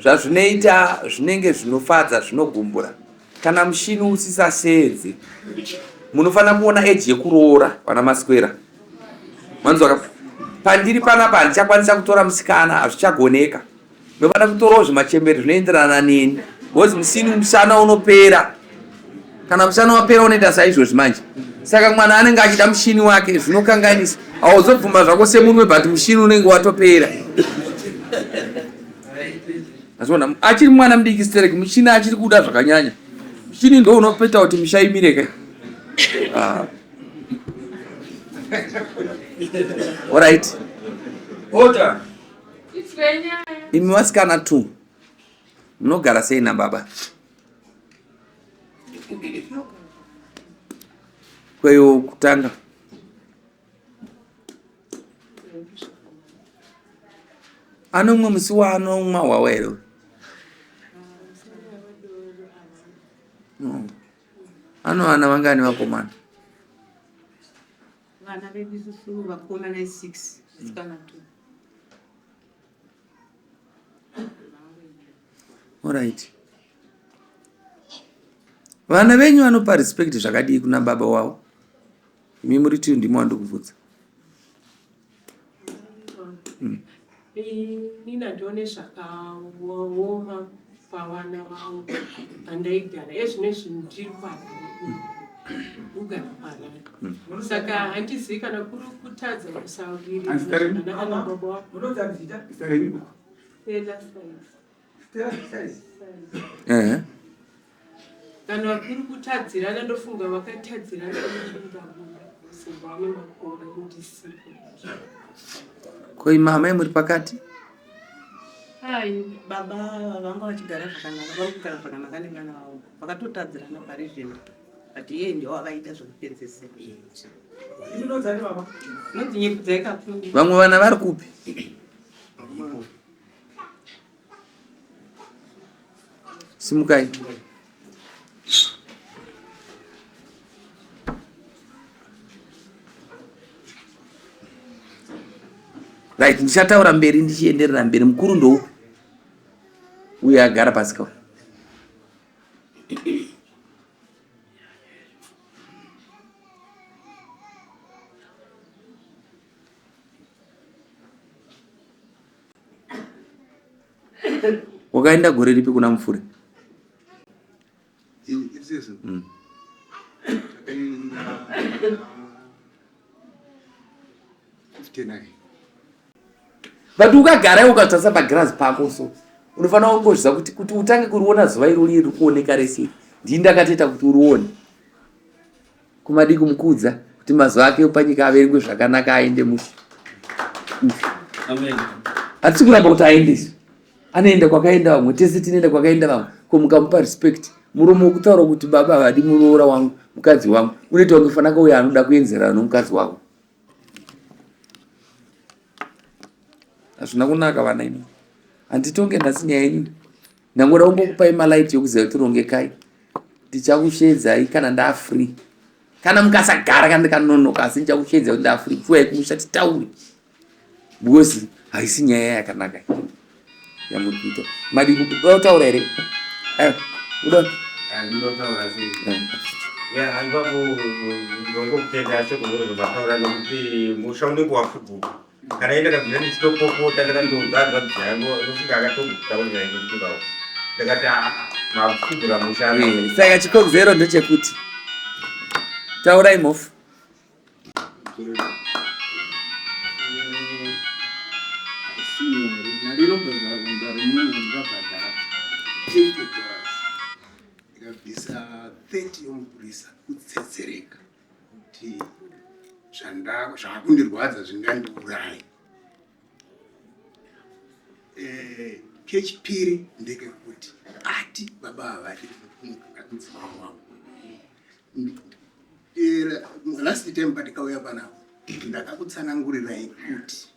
zvazvinoita zvinenge zvinofadza zvinogumbura. Kana mushini usisaseenze, munofana kuona eji yekuroora pana maswera. Manzwa pandiri panapa handichakwanisa kutora musikana, hazvichagoneka. Ndofana kutorawo zvimachembere zvinoenderana neni. Because musini musana unopera. Kana musana wapera unoita saizvozvi manje. Saka mwana anenge achida mushini wake zvinokanganisa. Hauzobvuma zvako semunwe but mushini unenge watopera. Azvona achiri mwana mudiki stereki mushini achiri kuda zvakanyanya. Mushini ndo unopeta kuti mushaimire kai. All right. Order. Imi wasikana 2. Munogara sei nababa? Kweyo kutanga. Anomwe musi wanomwe wawero. Ano ana vangani vakomana? Vana vedu isusu vakomana 6 vasikana 2. Alright. Vana venyu vanopa respect zvakadii kuna baba wavo? Imi muri tiu ndimo wandokubvunza. Nina ndone zvakaoma pavana vavo pandaigara ezvinezvi ndiri kugara parara. Saka handizivi kana kuri kutadza kusawirirana kana baba wavo. Kana kuri kutadzirana ndofunga vakatadzirana sezvave makore ndisipo. Koi mama muri pakati? Baba vanga vachigara zvakanaka, vari kugara zvakanaka nevana vavo. Vakatotadzirana pari zvino. But iye ndio wakaita zvokupedzisira. Inonzani baba? Nonzi nyepo dzaikapfuura. Vamwe vana vari kupi? Simukai. Right, ndichataura mberi ndichienderera mberi. Mukuru ndoupi? Uye agara pasi kawa. Wakaenda gore ripi kuna Mufure? Isiso. But ukagara ukatasa pagirazi pako so unofana kungozviza kuti utange kuriona zuva iro riri kuoneka rese. Ndini ndakatoita kuti urione. Kumadi kumukudza kuti mazuva ake panyika averengwe zvakanaka aende musi. Amen. Hatisi kuramba kuti aendeswe. Anoenda kwakaenda vamwe, tese tinoenda kwakaenda vamwe. Mukamupa respect. Muromo wokutaura kuti baba vadi muroora wangu, mukadzi wangu. Unoita kunge uya anoda kuenzerana nomukadzi wako. Hazvina kunaka vana imi. Handitonge nhasi nyaya yenyu. Ndangoda kungokupai malaiti yokuziva kuti rongekai. Ndichakushedzai kana ndafree. Kana mukasagara kana ndikanonoka asi ndichakushedzai kuti ndafree. Pfuurai kumusha titaure. Because haisi nyaya yakanaka. Yamuri kuita. Madi kutaura here. Udo. Ndinotaura sei. Ya handivapo ndongokutenda sekondoro vataura nokuti musha unenge wafuguka. Kana enda kabvira ndichitopopota ndakandogadzwa dzangu ndofunga akatotaurira ndofungawo. Ndakati mafugura musha. Saka chikonzero ndechekuti taurai mofu. Ikabvisa 30 yomupurisa kutsetsereka kuti zvakundirwadza zvingandiurayi. Kechipiri ndekekuti ati baba havadi kumudzima wangu. Last time patikauya panapo ndakakutsanangurirai kuti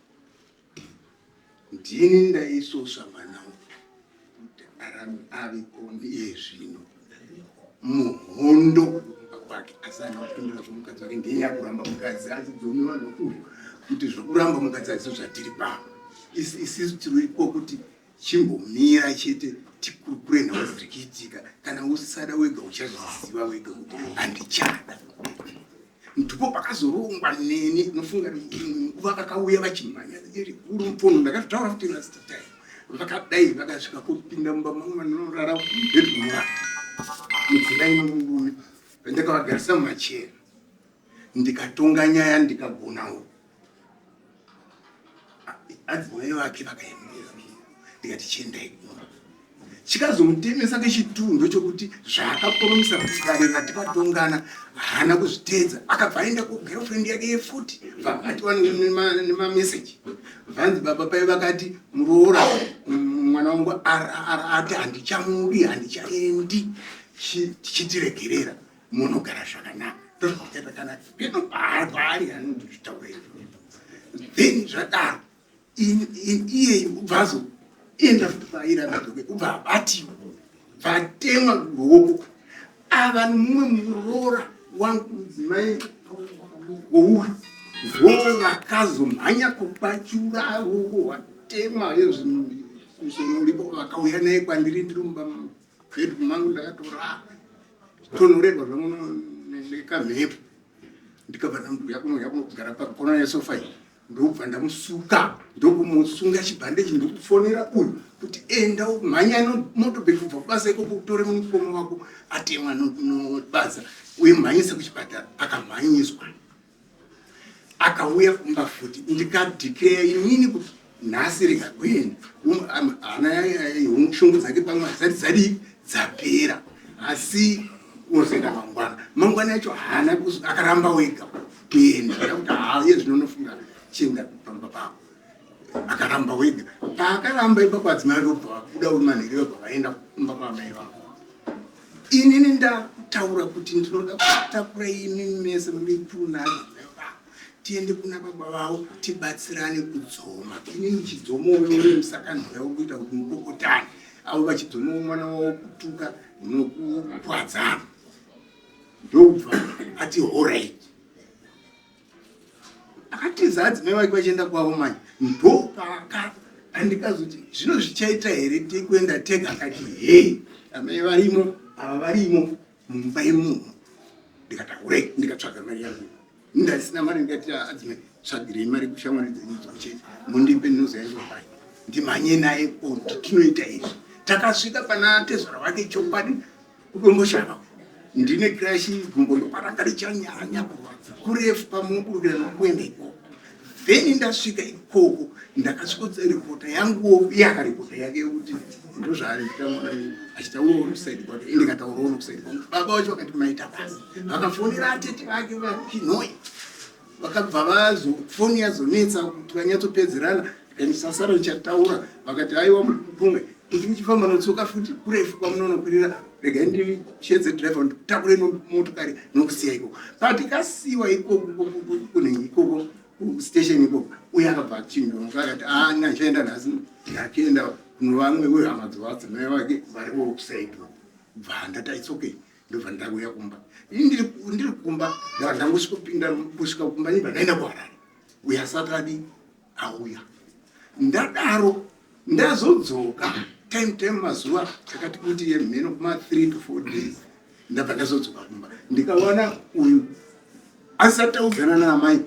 ndini ndaisosva mwana kuti avepo ndiye zvino muhondo kwake asana kupindura zvomukadzi wake ndenya kuramba mukadzi achidzomiwa nokuru kuti zvokuramba mukadzi hazvo zvatiri pano. Isisu tiripo kuti chimbomira chete tikurukure nhau zviri kuitika. Kana usada wega uchazviziva wega kuti handichada. Ndipo pakazorongwa neni nofunga nguva vakauya vachimhanya iri uri mupfono ndakataura kuti nasitatai vakadai vakasvika kupinda mumba mangu vanorara mubhedhumu vake mudzimai nomurume vandakavagarisa mumachera ndikatonga nyaya ndikagonawo adzimai vake vakaemera ndikati chiendai chikazomutemesa kechitundo chokuti zvaakaporomisa kare ratikatongana haana kuzviteedza akabva aenda kugirlfriend yake yefuti vakatiwa nemameseji vanzi baba pai vakati muroora mwana wangu ati handichamudi handichaendi tichitiregerera munogara zvakanaka tozvitaita kana peno paari anondozvitaura izvo then zvadaro iye ubvazo enda futi madhoke ubva abatiwa vatemwa ruoko ava nomumwe muroora wangu mudzimai wouri vo vakazomhanya kupachura ruoko rwatemwa yezvimusoro uripo vakauya naye kwandiri ndiri mumba bedroom mangu ndakatora tonorerwa zvamuno nekamhepo ndikabva namndu yakunogara pakona yesofa iyi ndobva ndamusuka ndokumusunga chibhandechi ndokufonera uyu kuti enda mhanya motobheki kubva kubasa ikoko kutore mukomo wako atemwa nobaza uye mhanyisa kuchipatara akamhanyiswa akauya kumba futi ndikadhikeya inini kuti nhasi rega kuenda hana shungu dzake pamwe hazati dzadi dzapera asi unozoenda mangwana yacho hana akaramba wega kuenda kuti haye zvinonofunga chienda pamba pako akaramba wega paakaramba ipapo adzimai robva vabuda umanhiri webva vaenda kumba kwamai vavo inini ndataura kuti ndinoda kutakura imi mese muri kunaa tiende kuna baba vavo tibatsirane kudzoma inini chidzomowe musakanhu yavo kuita kuti mupopotane avo vachidzomawo mwana wavo kutuka nokupwadzana ndobva ati alright akatiza adzimai vake vachienda kwavo manje ndopaka andikazoti zvino zvichaita here tekuenda tega akati hei amai varimo ava varimo mumba imumo ndikataure ndikatsvaga mari yangu ndasina mari ndikati adzimai tsvagirei mari kushamwari dzenyu dzochete mundipe nozoyaizovai ndimhanye naye tinoita izvi takasvika pana tezvara wake chokwadi udomboshava ndine krashi gumbo ndoparanga richanyanya kurwadza kurefu pamuburukira nokuenda ikoko then ndasvika ikoko ndakasvikotsa ripota yangu yakaripota yake kuti ndozvaari achitaurawo kusaidi kwake ndikataurawo nokusaidi kwake baba vacho vakati maita basa vakafonera atete vake vachinhoi vakabva vazofoni yazonetsa kuti vanyatsopedzerana ndikandisasara ndichataura vakati aiwa mupunga ndichifamba notsoka futi kurefu kwamunonokwirira regai ndichedze dhiraivha ndikutakure motokari nokusiya ikoko patikasiyiwa ikoko kunenge ikoko station ikoko uye akabva achindonga akati nandichaenda nhasi ndakuenda kuno vamwe wehama dzovadzimai vake variwo kusaidwa bva ndati it's okay ndobva ndakuya kumba ndiri kumba ndava ndangosvikopinda kusvika kumba ndibva ndaenda kuharare uye asati adi auya ndadaro ndazodzoka time mazuva takati kuti yemheno kuma 3 to 4 days ndabva ndazodzoka kumba ndikawana uyu asati audzana naamai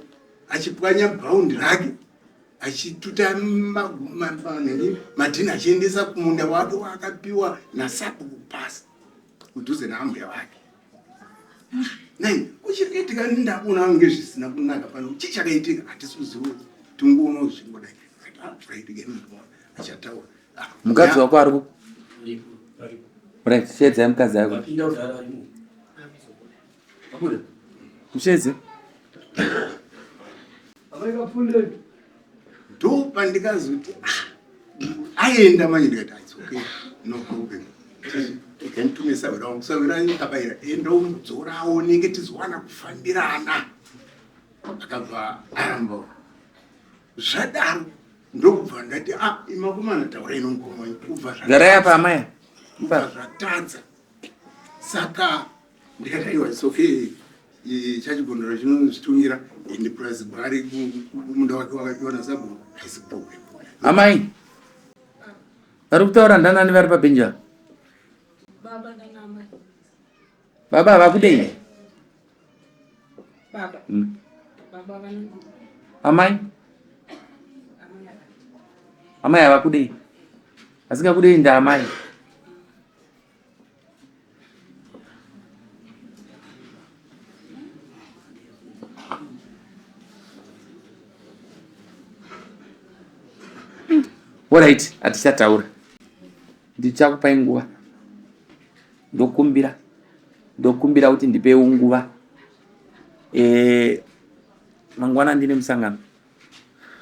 achipwanya bhaundi rake achituta madhini achiendesa kumunda wake waakapiwa nasabu kupasa kudhuze naambuya vake nai kuchikaitika ndakuna ange zvisina kunaka pano chichakaitika hatisuziwo tinguonawo zvingodai achataura mukadzi wako aripo shedzai mukadzi yako mushedze ndo pandikazoti aenda manje ndikati atsoke no problem ikantumisa vero kusavira kabaira enda umudzora aoneke tizowana kufambirana akabva aramba zvadaro ndokubva ndati imakomana taura inongoma kubva garai apa amai zvatadza saka ndikati aiwa it's okay chachigondoro chinozvitungira ende plus bari kumunda wake wakakiwana sabu haisi problem amai vari kutaura ndanani vari pabhenja? Baba nanamai. Baba havakudei? Baba. Baba vanu. Amai? Amai havakudei? Asingakudei ndaamai. Alright, hatichataura. Ndichakupai nguva. Ndokumbira kuti ndipeu nguva. Mangwana ndine musangano.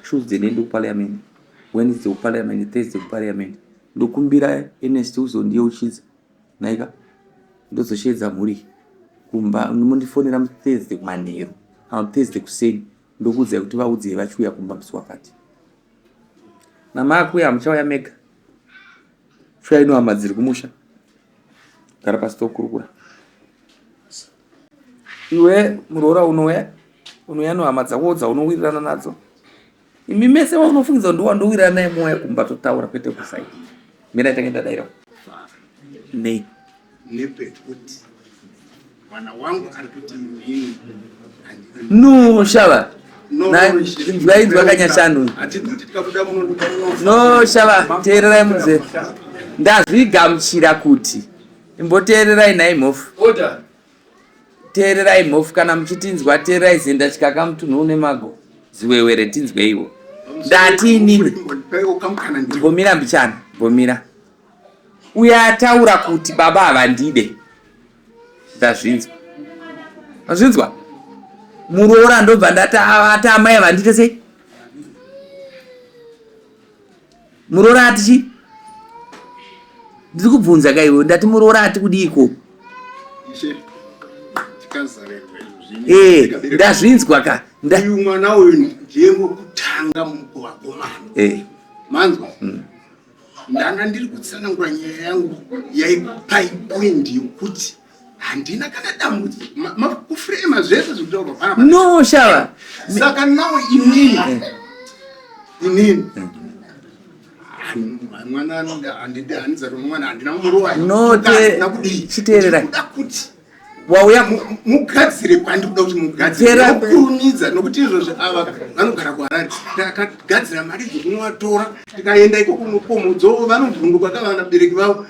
Tuesday ndi kuparliament. Wednesday kuparliament, Thursday kuparliament. Ndokumbira Ernest uzondiye uchiza. Naika. Ndozoshedza mhuri. Kumba mundifonera mu Thursday kumanheru. Thursday kuseni. Ndokuudza kuti vaudze vachiuya kumba musi wakati. Namakuya muchauya mega. Shuya ino hama dziri kumusha. Gara pasi tokurukura. Iwe muroora unouya nohama dzako dzaunowirirana nadzo. Imi mese waunofungidzwa ndowandowirirana naye mwoyo kumba totaura kwete kusai. Mira itangenda dairo. Nei. Nepekuti mwana wangu ari kuti inini. No shava. Nzwainzwa kanyashanu. No shava, teererai muze. Ndazvigamuchira kuti imboteererai nhai mhofu. Teererai mhofu kana muchitinzwa teererai zenda chikaka mutunhu une mago. Ziwewere tinzweiwo. Ndati inini. Mbomira mbichana, mbomira. Uya ataura kuti baba havandide. Ndazvinzwa. Ndazvinzwa? Muroora ndobva ndata amai havandide sei? Muroora atichi? Ndiri kubvunza kaiwe ndati muroora ati kudiko? Ndazvinzwa ka. Uyu mwana uyu ndiye wekutanga mukuvakomana. Manzwa? Ndanga ndiri kutsanangura nyaya yangu yaipaipoindi yokuti handina kana dambudziko makufurema zvese zvekutaurwa panapa. No shava. Saka nawe inini mwana handidza mwana handina murowa. No chiteerera. Kuda kuti wauya mugadzire kwandikuda kuti mugadzire nokurumidza nokuti izvozvo ava vanogara kuHarare. Takagadzira mari dzekunovatora tikaenda ikoko mukomodzo vanovhunduka kavana bereki vavo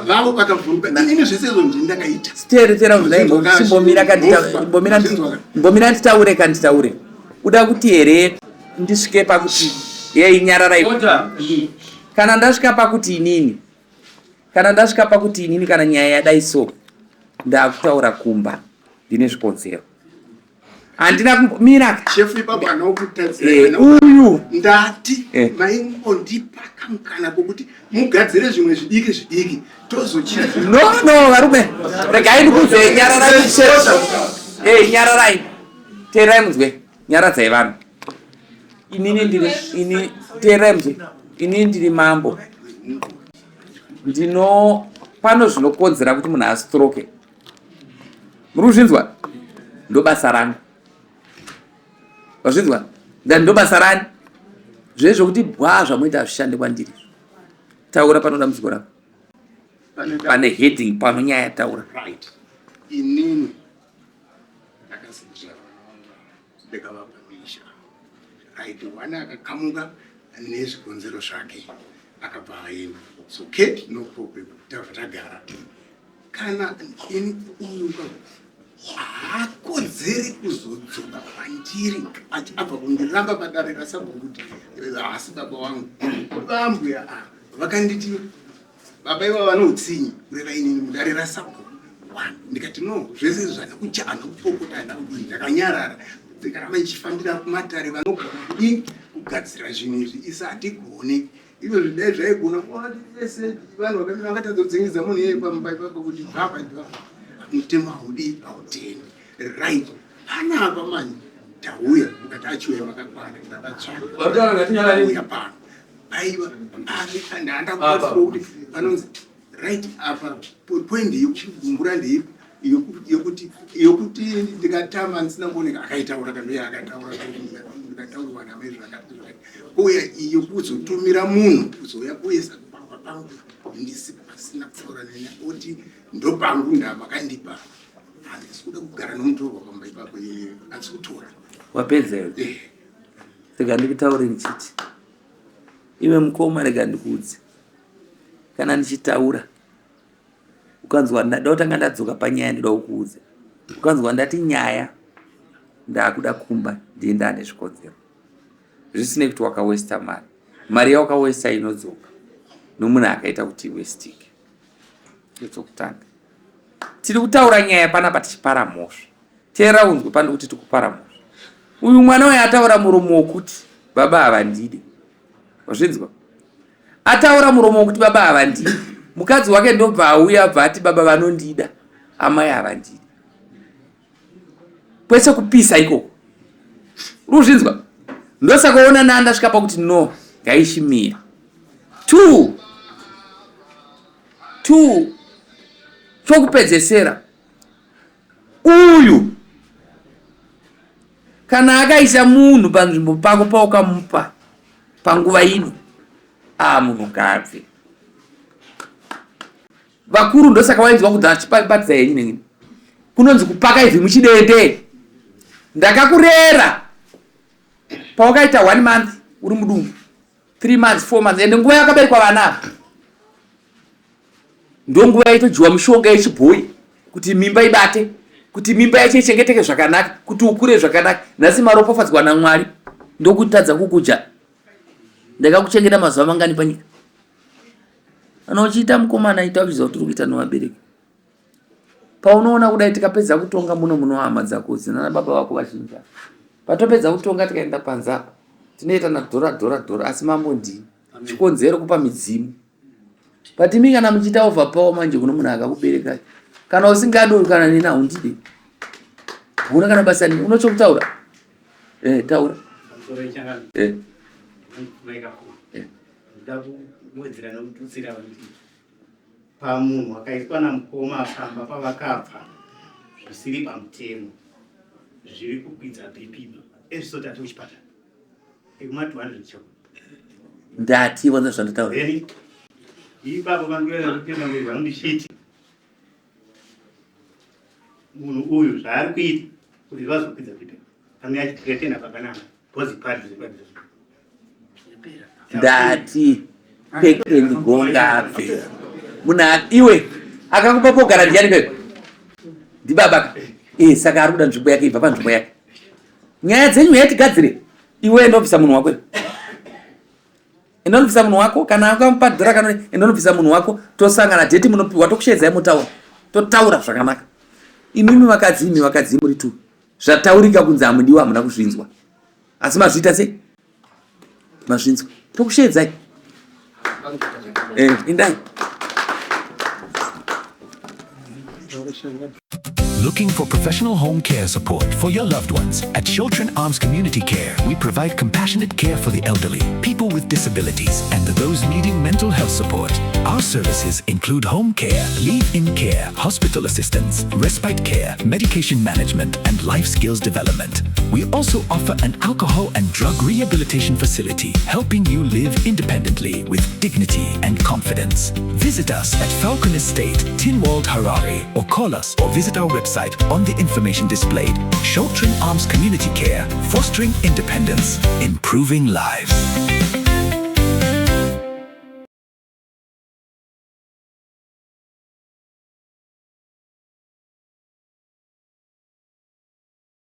vavo vakavhunduka. Inini zvese izvo ndindakaita. Teerera mbomira nditaure kanditaure. Uda kuti here ndisvike pakuti yei nyararai. Kana ndasvika pakuti inini kana nyaya yadai so ndakutaura kumba ndine zvikonzero. Handina kumira chefu ipapo anokutadzira uyu ndati maingondipa kamukana kokuti mugadzire zvimwe zvidiki tozochira. No varume regai ndikudze nyararai nyararai teererai munzwe nyaradzai vanhu. Inini teererai munzwe inini ndiri mambo. Pano zvinokonzera kuti munhu astroke. Muri kuzvinzwa? Ndobasa rangu. Wazvinzwa? Ndobasa rani. Zvezvo kuti zvamuita hazvishande kwandiri. Taura panoda muziko rako. Pane heading pano nyaya taura. Inini ndakazivisa ndakavapamisha. Wana akakamuka nezvikonzero zvake akabva aenda. So Kate no problem. Tagara. Kana ini uyu hakonzeri kuzodzoka kwandiri abva kundiramba padare rasabokuti asi baba wangu vambuya vakanditi baba iva vanoutsinyi kureva inini mudare rasabo ndikati no zvese zvana kujana kupokotana ndakanyarara ndikaramba ichifambira kumatare vanogona kugadzira zvinhu izvi isati kuoneka. Ivo zvidai zvaigona kuvaese vanhu vakatadzodzingiza munhu iyeye pamba ipapo kuti baba mutema haudi hautendi right panapa mani tauya ukati achiuya makakwana ndakatsvauya pano aiva ndaandakuatika kuti vanonzi right apa poindi yekuchigumbura ndeipi yokuti ndikatama ndisina kuoneka akaitaura kandoya akataura zvakataurwa namai zvakati kuya iyo kuzotumira munhu kuzoya kuisa kupangwa pangu ndisi pasina kutaura nenya kuti ndo pangu ndamakandipa handisi kuda kugara nomutorwa pamba ipapo asi kutora wapedza saka ndikutaure ndichiti iwe mukoma rega ndikuudze kana ndichitaura ukanzwa ndada kutanga ndadzoka panyaya ndida kukuudza ukanzwa ndati nyaya ndakuda kumba ndienda nezvikodzero zvisinei kuti wakawesta mari yawakawesta inodzoka nomunhu akaita kuti iwestike ndechokutanga tiri kutaura nyaya panapa tichipara mhosva teera unzwe pandi kuti tikupara mhosva uyu mwana uyu ataura muromo wokuti baba havandide wazvinzwa ataura muromo wokuti baba havandide mukadzi wake ndobva auya bva ati baba vanondida amai havandide kwese kupisa ikoko uruzvinzwa ndosakaona nandasvika pakuti no ngaishimira 2 chokupedzesera uyu kana akaisa munhu panzvimbo pako paukamupa panguva ino munhu ngabve vakuru ndosaka wainzwa kuti achibatidza yenyu neni kunonzi kupaka ivhi muchidende ndakakurera pawakaita 1 month uri mudumbu 3 months 4 months ende nguva yakaberekwa vana ndo nguva yaitojiwa mishonga yechibhoyi kuti mimba ibate kuti mimba yacho ichengeteke zvakanaka kuti ukure zvakanaka nhasi maropafadzwa naMwari ndokutadza kukudya ndakakuchengeta mazuva mangani panyika kana uchiita mukomana ita uchiziva kuti uri kuita nevabereki paunoona kudai tikapedza kutonga muno hama dzako dzina baba vako vazhinji patopedza kutonga tikaenda panze apa tinoita nadhora asi mambo ndini chikonzero kupa midzimu patimi kana muchiita overpower manje kuno munhu akakubereka kana usingadori kana nina undide una kana basa ni unotokutaura taura mwedzera nokututsira vantu pamunhu akaiswa namukoma akamba pavakabva zvisiri pamutemo zviri kukwidza bp ezvisoti ati kuchipatara ekumati 100 chako ndati wanza zvandotaura ipapo vangoera kutenda mwiri vanondishiti munhu uyu zvaari kuita kuti vazokwidza bp pamwe achitiretena pakanaka pozipati ndati pekendigonga abve munhu iwe akakupa pogara ndiani peko ndibaba saka ari kuda nzvimbo yake ibva panzvimbo yake nyaya dzenyu yatigadzire iwe endobvisa munhu wako endonobvisa munhu wako kana akamupa dhora kana endonobvisa munhu wako tosangana dheti munopiwa tokushedzai mutaura totaura zvakanaka imimi vakadzi muri tu zvataurika kunzi hamudiwa hamuna kuzvinzwa asi mazviita sei mazvinzwa tokushedzai indai. Looking for professional home care support for your loved ones? At Chiltern Arms Community Care, we provide compassionate care for the elderly, people with disabilities, and those needing mental health support. Our services include home care, live-in care, hospital assistance, respite care, medication management, and life skills development. We also offer an alcohol and drug rehabilitation facility, helping you live independently with dignity and confidence. Visit us at Falcon Estate, Tinwald, Harare, or call us or visit our website on the information displayed. Chiltern Arms Community Care, fostering independence, improving lives.